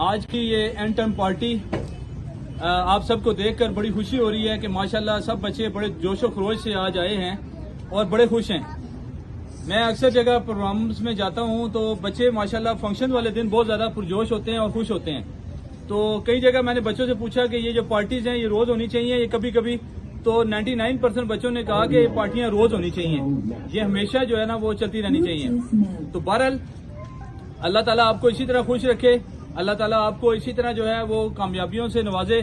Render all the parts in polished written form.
آج کی یہ اینڈ ٹرم پارٹی آپ سب کو دیکھ کر بڑی خوشی ہو رہی ہے کہ ماشاءاللہ سب بچے بڑے جوش و خروش سے آج آئے ہیں اور بڑے خوش ہیں. میں اکثر جگہ پروگرامز میں جاتا ہوں تو بچے ماشاءاللہ فنکشن والے دن بہت زیادہ پرجوش ہوتے ہیں اور خوش ہوتے ہیں. تو کئی جگہ میں نے بچوں سے پوچھا کہ یہ جو پارٹیز ہیں یہ روز ہونی چاہیے یہ کبھی کبھی, تو 99% بچوں نے کہا کہ یہ پارٹیاں روز ہونی چاہیے, یہ ہمیشہ جو ہے نا وہ چلتی رہنی چاہیے. تو بہرحال اللہ تعالیٰ آپ کو اسی طرح خوش رکھے, اللہ تعالیٰ آپ کو اسی طرح جو ہے وہ کامیابیوں سے نوازے.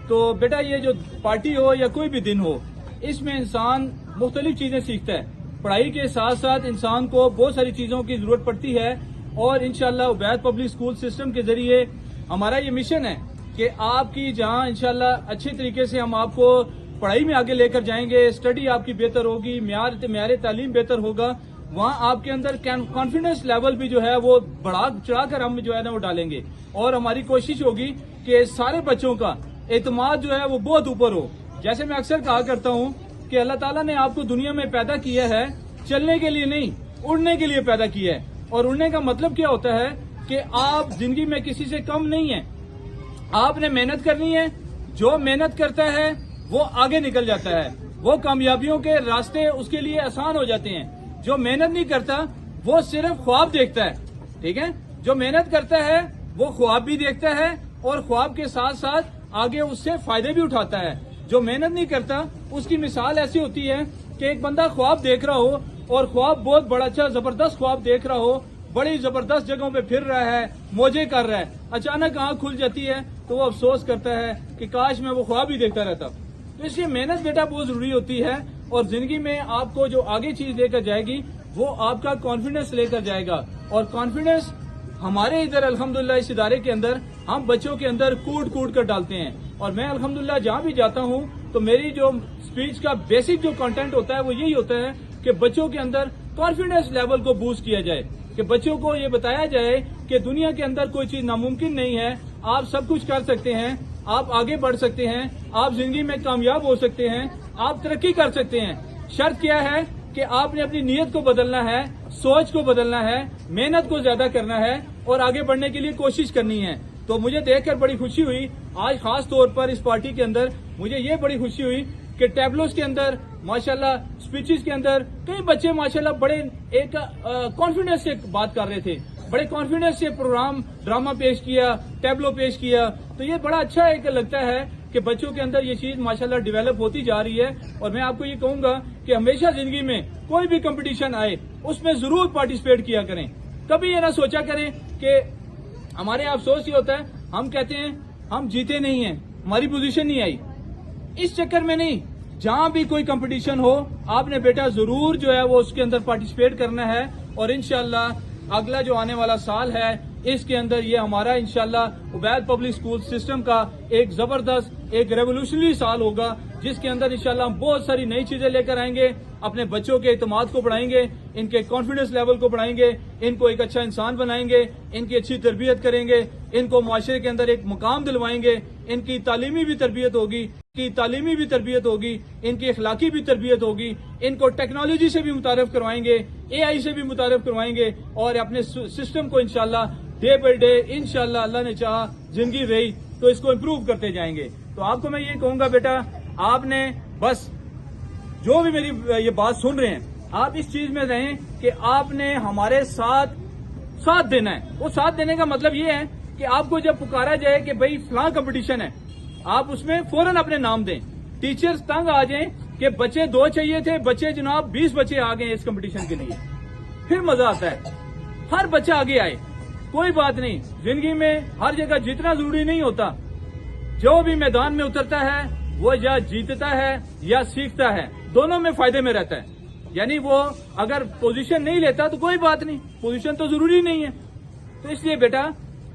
تو بیٹا یہ جو پارٹی ہو یا کوئی بھی دن ہو, اس میں انسان مختلف چیزیں سیکھتا ہے. پڑھائی کے ساتھ ساتھ انسان کو بہت ساری چیزوں کی ضرورت پڑتی ہے, اور انشاءاللہ عبید پبلک اسکول سسٹم کے ذریعے ہمارا یہ مشن ہے کہ آپ کی جہاں انشاءاللہ اچھے طریقے سے ہم آپ کو پڑھائی میں آگے لے کر جائیں گے, اسٹڈی آپ کی بہتر ہوگی, معیار تعلیم بہتر ہوگا, وہاں آپ کے اندر کانفیڈنس لیول بھی جو ہے وہ بڑھا چڑھا کر ہم جو ہے نا وہ ڈالیں گے. اور ہماری کوشش ہوگی کہ سارے بچوں کا اعتماد جو ہے وہ بہت اوپر ہو. جیسے میں اکثر کہا کرتا ہوں کہ اللہ تعالیٰ نے آپ کو دنیا میں پیدا کیا ہے چلنے کے لیے نہیں, اڑنے کے لیے پیدا کیا ہے. اور اڑنے کا مطلب کیا ہوتا ہے کہ آپ زندگی میں کسی سے کم نہیں ہیں, آپ نے محنت کرنی ہے. جو محنت کرتا ہے وہ آگے نکل جاتا ہے, وہ کامیابیوں کے راستے اس کے لیے آسان ہو جاتے ہیں. جو محنت نہیں کرتا وہ صرف خواب دیکھتا ہے. ٹھیک ہے, جو محنت کرتا ہے وہ خواب بھی دیکھتا ہے اور خواب کے ساتھ ساتھ آگے اس سے فائدے بھی اٹھاتا ہے. جو محنت نہیں کرتا اس کی مثال ایسی ہوتی ہے کہ ایک بندہ خواب دیکھ رہا ہو اور خواب بہت بڑا اچھا زبردست خواب دیکھ رہا ہو, بڑی زبردست جگہوں پہ پھر رہا ہے, موجے کر رہا ہے, اچانک آنکھ کھل جاتی ہے تو وہ افسوس کرتا ہے کہ کاش میں وہ خواب ہی دیکھتا رہتا. تو اس لیے محنت بیٹا بہت ضروری ہوتی ہے, اور زندگی میں آپ کو جو آگے چیز لے کر جائے گی وہ آپ کا کانفیڈنس لے کر جائے گا. اور کانفیڈنس ہمارے ادھر الحمدللہ اس ادارے کے اندر ہم بچوں کے اندر کوٹ کر ڈالتے ہیں. اور میں الحمدللہ جہاں بھی جاتا ہوں تو میری جو اسپیچ کا بیسک جو کنٹینٹ ہوتا ہے وہ یہی ہوتا ہے کہ بچوں کے اندر کانفیڈنس لیول کو بوسٹ کیا جائے, کہ بچوں کو یہ بتایا جائے کہ دنیا کے اندر کوئی چیز ناممکن نہیں ہے, آپ سب کچھ کر سکتے ہیں, آپ آگے بڑھ سکتے ہیں, آپ زندگی میں کامیاب ہو سکتے ہیں, آپ ترقی کر سکتے ہیں. شرط کیا ہے کہ آپ نے اپنی نیت کو بدلنا ہے, سوچ کو بدلنا ہے, محنت کو زیادہ کرنا ہے اور آگے بڑھنے کے لیے کوشش کرنی ہے. تو مجھے دیکھ کر بڑی خوشی ہوئی آج خاص طور پر اس پارٹی کے اندر, مجھے یہ بڑی خوشی ہوئی کہ ٹیبلوز کے اندر ماشاءاللہ اسپیچز کے اندر کئی بچے ماشاءاللہ بڑے ایک کانفیڈنس سے بات کر رہے تھے, بڑے کانفیڈنس سے پروگرام ڈرامہ پیش کیا, ٹیبلو پیش کیا. تو یہ بڑا اچھا ایک لگتا ہے کہ بچوں کے اندر یہ چیز ماشاءاللہ ڈیولپ ہوتی جا رہی ہے. اور میں آپ کو یہ کہوں گا کہ ہمیشہ زندگی میں کوئی بھی کمپٹیشن آئے اس میں ضرور پارٹیسپیٹ کیا کریں. کبھی یہ نہ سوچا کریں کہ ہمارے یہاں افسوس یہ ہوتا ہے ہم کہتے ہیں ہم جیتے نہیں ہیں, ہماری پوزیشن نہیں آئی. اس چکر میں نہیں, جہاں بھی کوئی کمپٹیشن ہو آپ نے بیٹا ضرور جو ہے وہ اس کے اندر پارٹیسپیٹ کرنا ہے. اور انشاءاللہ اگلا جو آنے والا سال ہے اس کے اندر یہ ہمارا انشاءاللہ عبید پبلک اسکول سسٹم کا ایک زبردست ایک ریولوشنری سال ہوگا, جس کے اندر انشاءاللہ ہم بہت ساری نئی چیزیں لے کر آئیں گے, اپنے بچوں کے اعتماد کو بڑھائیں گے, ان کے کانفیڈنس لیول کو بڑھائیں گے, ان کو ایک اچھا انسان بنائیں گے, ان کی اچھی تربیت کریں گے, ان کو معاشرے کے اندر ایک مقام دلوائیں گے, ان کی تعلیمی بھی تربیت ہوگی, ان کی اخلاقی بھی تربیت ہوگی, ان کو ٹیکنالوجی سے بھی متعارف کروائیں گے, اے آئی سے بھی متعارف کروائیں گے, اور اپنے سسٹم کو انشاءاللہ ڈے بائی ڈے انشاءاللہ اللہ نے چاہا زندگی رہی تو اس کو امپروو کرتے جائیں گے. تو آپ کو میں یہ کہوں گا بیٹا آپ نے بس جو بھی میری یہ بات سن رہے ہیں آپ اس چیز میں رہیں کہ آپ نے ہمارے ساتھ دینا ہے. وہ ساتھ دینے کا مطلب یہ ہے کہ آپ کو جب پکارا جائے کہ بھائی فلاں کمپٹیشن ہے آپ اس میں فوراً اپنے نام دیں. ٹیچرز تنگ آ جائیں کہ بچے 2 چاہیے تھے, بچے جناب 20 بچے آ گئے اس کمپٹیشن کے لیے, پھر مزہ آتا ہے. ہر بچہ آگے آئے, کوئی بات نہیں, زندگی میں ہر جگہ جتنا ضروری نہیں ہوتا. جو بھی میدان میں اترتا ہے وہ یا جیتتا ہے یا سیکھتا ہے, دونوں میں فائدے میں رہتا ہے. یعنی وہ اگر پوزیشن نہیں لیتا تو کوئی بات نہیں, پوزیشن تو ضروری نہیں ہے. تو اس لیے بیٹا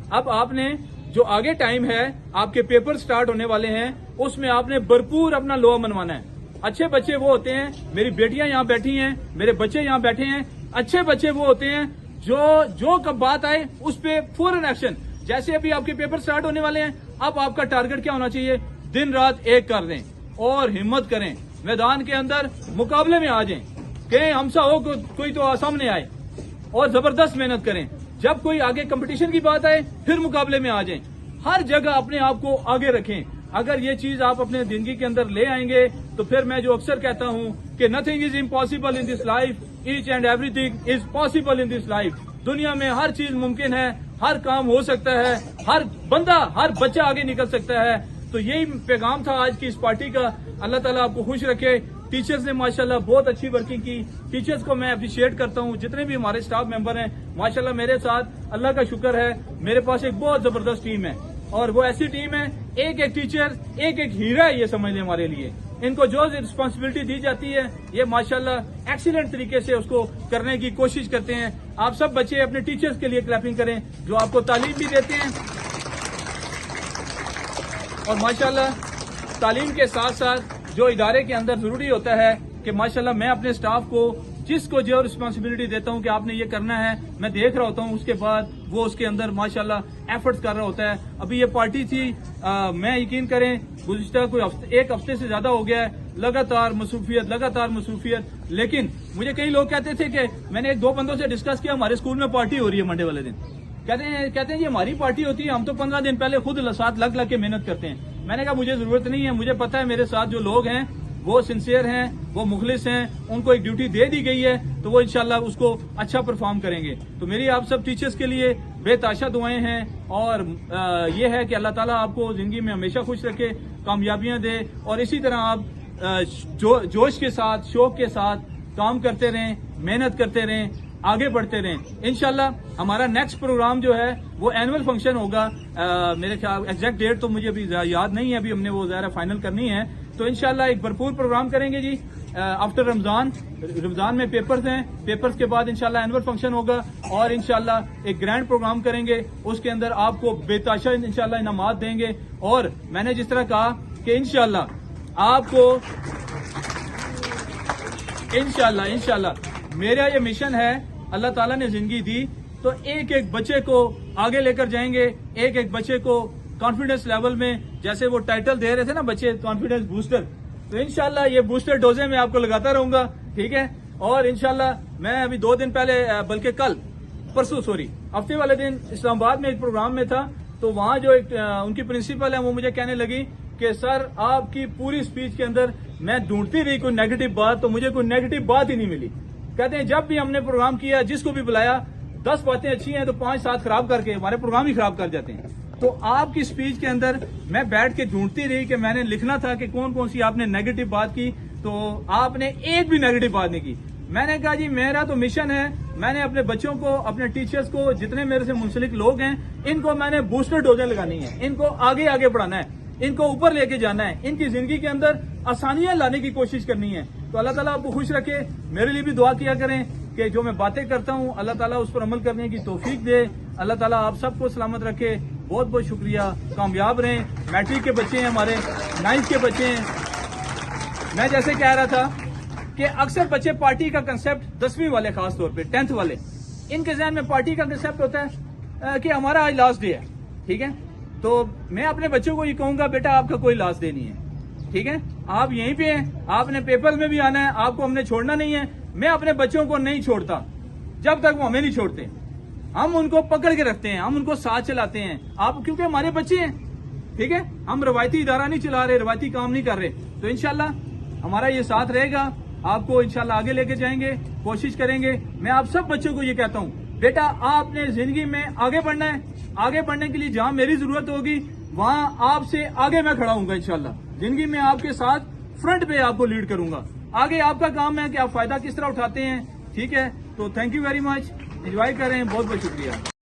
اب آپ نے جو آگے ٹائم ہے آپ کے پیپر سٹارٹ ہونے والے ہیں اس میں آپ نے بھرپور اپنا لوہا منوانا ہے. اچھے بچے وہ ہوتے ہیں, میری بیٹیاں یہاں بیٹھی ہیں, میرے بچے یہاں بیٹھے ہیں, اچھے بچے وہ ہوتے ہیں جو کب بات آئے اس پہ فوراً ایکشن. جیسے ابھی آپ کے پیپر سٹارٹ ہونے والے ہیں, اب آپ کا ٹارگٹ کیا ہونا چاہیے, دن رات ایک کر دیں اور ہمت کریں, میدان کے اندر مقابلے میں آ جائیں, کہ ہم سا ہو کوئی تو سامنے آئے, اور زبردست محنت کریں. جب کوئی آگے کمپٹیشن کی بات آئے پھر مقابلے میں آ جائیں. ہر جگہ اپنے آپ کو آگے رکھیں. اگر یہ چیز آپ اپنے زندگی کے اندر لے آئیں گے تو پھر میں جو اکثر کہتا ہوں کہ nothing is impossible in this life, each and every thing is possible in this life. دنیا میں ہر چیز ممکن ہے, ہر کام ہو سکتا ہے, ہر بندہ ہر بچہ آگے نکل سکتا ہے. تو یہی پیغام تھا آج کی اس پارٹی کا. اللہ تعالیٰ آپ کو خوش رکھے. ٹیچرز نے ماشاءاللہ بہت اچھی ورکنگ کی. ٹیچرز کو میں اپریشیٹ کرتا ہوں. جتنے بھی ہمارے اسٹاف ممبر ہیں ماشاءاللہ میرے ساتھ, اللہ کا شکر ہے میرے پاس ایک بہت زبردست ٹیم ہے, اور وہ ایسی ٹیم ہے ایک ایک ٹیچر ایک ایک ہیرا ہے یہ سمجھ لیں ہمارے لیے. ان کو جو رسپانسبلٹی دی جاتی ہے یہ ماشاءاللہ ایکسیلنٹ طریقے سے اس کو کرنے کی کوشش کرتے ہیں. آپ سب بچے اپنے ٹیچرز کے لیے کلیپنگ کریں جو آپ کو تعلیم بھی دیتے ہیں, اور ماشاءاللہ تعلیم کے ساتھ ساتھ جو ادارے کے اندر ضروری ہوتا ہے کہ ماشاءاللہ میں اپنے سٹاف کو جس کو جو رسپانسبلٹی دیتا ہوں کہ آپ نے یہ کرنا ہے, میں دیکھ رہا ہوتا ہوں, اس کے بعد وہ اس کے اندر ماشاءاللہ ایفرٹس کر رہا ہوتا ہے. ابھی یہ پارٹی تھی, میں یقین کریں گزشتہ کوئی ایک ہفتے سے زیادہ ہو گیا ہے, لگاتار مصروفیت. لیکن مجھے کئی لوگ کہتے تھے کہ میں نے ایک دو بندوں سے ڈسکس کیا, ہمارے اسکول میں پارٹی ہو رہی ہے منڈے والے دن. کہتے ہیں یہ ہماری پارٹی ہوتی ہے, ہم تو 15 دن پہلے خود ساتھ لگ کے محنت کرتے ہیں. میں نے کہا مجھے ضرورت نہیں ہے, مجھے پتا ہے میرے ساتھ جو لوگ ہیں وہ سنسیئر ہیں, وہ مخلص ہیں, ان کو ایک ڈیوٹی دے دی گئی ہے تو وہ انشاءاللہ اس کو اچھا پرفارم کریں گے. تو میری آپ سب ٹیچرز کے لیے بے تحاشا دعائیں ہیں, اور یہ ہے کہ اللہ تعالیٰ آپ کو زندگی میں ہمیشہ خوش رکھے, کامیابیاں دے, اور اسی طرح آپ جوش کے ساتھ شوق کے ساتھ کام کرتے رہیں, محنت کرتے رہیں, آگے بڑھتے رہیں. انشاءاللہ ہمارا نیکسٹ پروگرام جو ہے وہ اینول فنکشن ہوگا. میرے خیال ایگزیکٹ ڈیٹ تو مجھے ابھی یاد نہیں ہے, ابھی ہم نے وہ ظاہر فائنل کرنی ہے. تو انشاءاللہ ایک بھرپور پروگرام کریں گے جی آفٹر رمضان میں پیپرز ہیں, پیپرز کے بعد انشاءاللہ اینول فنکشن ہوگا, اور انشاءاللہ ایک گرینڈ پروگرام کریں گے. اس کے اندر آپ کو بے تحاشا انشاءاللہ انعامات دیں گے. اور میں نے جس طرح کہا کہ انشاءاللہ آپ کو انشاءاللہ میرا یہ مشن ہے, اللہ تعالیٰ نے زندگی دی تو ایک ایک بچے کو آگے لے کر جائیں گے, ایک ایک بچے کو کانفیڈنس لیول میں, جیسے وہ ٹائٹل دے رہے تھے نا بچے کانفیڈنس بوسٹر, تو انشاءاللہ یہ بوسٹر ڈوزیں میں آپ کو لگاتا رہوں گا. ٹھیک ہے, اور انشاءاللہ میں ابھی 2 دن پہلے بلکہ ہفتے والے دن اسلام آباد میں ایک پروگرام میں تھا, تو وہاں جو ایک ان کی پرنسپل ہے وہ مجھے کہنے لگی کہ سر آپ کی پوری اسپیچ کے اندر میں ڈھونڈتی رہی کوئی نیگیٹو بات, تو مجھے کوئی نیگیٹو بات ہی نہیں ملی. کہتے ہیں جب بھی ہم نے پروگرام کیا جس کو بھی بلایا 10 باتیں اچھی ہیں تو 5-7 خراب کر کے ہمارے پروگرام ہی خراب کر جاتے ہیں. تو آپ کی اسپیچ کے اندر میں بیٹھ کے ڈھونڈتی رہی کہ میں نے لکھنا تھا کہ کون کون سی آپ نے نیگیٹو بات کی, تو آپ نے ایک بھی نیگیٹو بات نہیں کی. میں نے کہا جی میرا تو مشن ہے, میں نے اپنے بچوں کو, اپنے ٹیچرز کو, جتنے میرے سے منسلک لوگ ہیں ان کو میں نے بوسٹر ڈوزیں لگانی ہے, ان کو آگے بڑھانا ہے, ان کو اوپر لے کے جانا ہے, ان کی زندگی کے اندر آسانیاں لانے کی کوشش کرنی ہے. تو اللہ تعالیٰ آپ کو خوش رکھے. میرے لیے بھی دعا کیا کریں کہ جو میں باتیں کرتا ہوں اللہ تعالیٰ اس پر عمل کرنے کی توفیق دے. اللہ تعالیٰ آپ سب کو سلامت رکھے. بہت بہت شکریہ, کامیاب رہیں. میٹرک کے بچے ہیں ہمارے, 9th کے بچے ہیں. میں جیسے کہہ رہا تھا کہ اکثر بچے پارٹی کا کنسپٹ 10ویں والے, خاص طور پہ 10th والے, ان کے ذہن میں پارٹی کا کنسپٹ ہوتا ہے کہ ہمارا آج لاسٹ ڈے ہے. ٹھیک ہے, تو میں اپنے بچوں کو یہ کہوں گا بیٹا آپ کا کوئی لاسٹ ڈے نہیں ہے. ٹھیک ہے, آپ یہیں پہ ہیں, آپ نے پیپر میں بھی آنا ہے, آپ کو ہم نے چھوڑنا نہیں ہے. میں اپنے بچوں کو نہیں چھوڑتا جب تک وہ ہمیں نہیں چھوڑتے. ہم ان کو پکڑ کے رکھتے ہیں, ہم ان کو ساتھ چلاتے ہیں. آپ کیونکہ ہمارے بچے ہیں. ٹھیک ہے, ہم روایتی ادارہ نہیں چلا رہے, روایتی کام نہیں کر رہے. تو انشاءاللہ ہمارا یہ ساتھ رہے گا, آپ کو انشاءاللہ آگے لے کے جائیں گے, کوشش کریں گے. میں آپ سب بچوں کو یہ کہتا ہوں بیٹا آپ نے زندگی میں آگے بڑھنا ہے. آگے بڑھنے کے لیے جہاں میری ضرورت ہوگی وہاں آپ سے آگے میں کھڑا ہوں گا. انشاءاللہ زندگی میں آپ کے ساتھ فرنٹ پہ آپ کو لیڈ کروں گا. آگے آپ کا کام ہے کہ آپ فائدہ کس طرح اٹھاتے ہیں. ٹھیک ہے, تو thank you very much, enjoy کریں. بہت بہت شکریہ.